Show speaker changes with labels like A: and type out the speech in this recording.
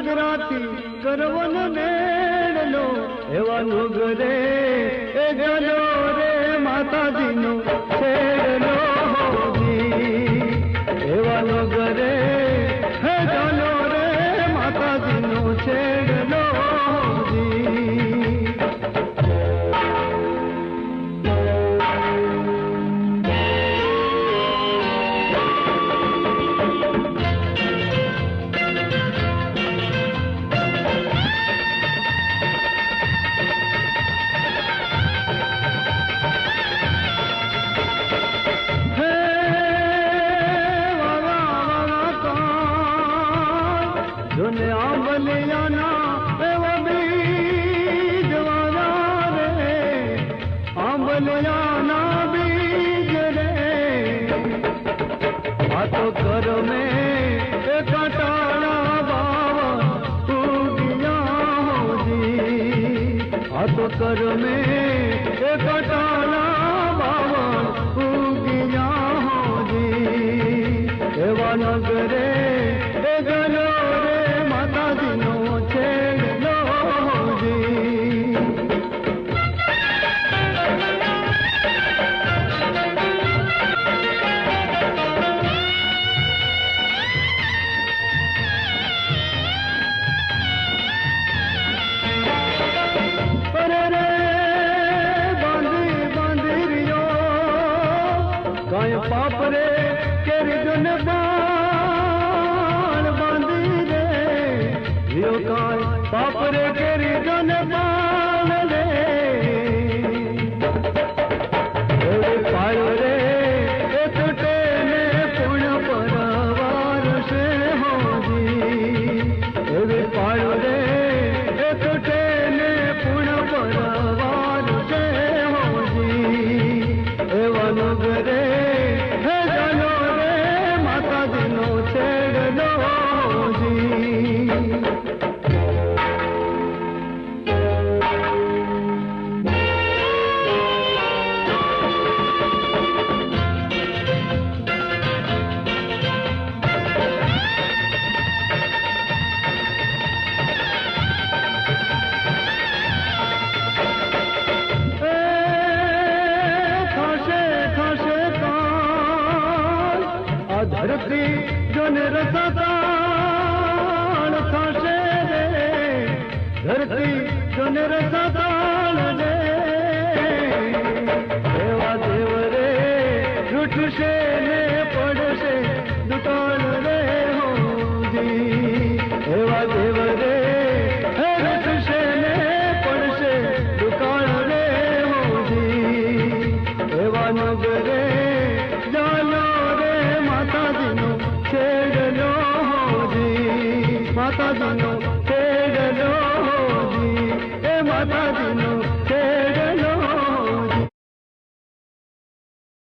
A: જાગરાતી કરવન મેળલો એવા નુગરે એ જલો રે માતાજીનો છેડલો હોજી એવા નુગરે હે જલો રે માતાજીનો છેડલો घर में कटाना बाबा उगिया हो जी तो कर में कटाना बाबा उगिया हो जी एवा नगरे गलो रे माता जी नो छेड़ लो जी पाप रे केरी जन बाण बांधी रे यो काय पाप रे केरी जन बाण रे पायो रे टूटे ने पुण्य परवार से हो जी पायो रे टूटे ने पुण्य परवार से हो जी एवा नगरे धरती जन रसताण थाशे रे धरती जन रसताण रे देवा देव रे लुटशे ने पड़शे दुकान रे हो जी देवा देव रे लुटशे ने पड़शे दुकान रे हो जी देवा नगरे जानो माता जी नो छेड़लो जी माता जी नो छेड़लो जी ए माता जी नो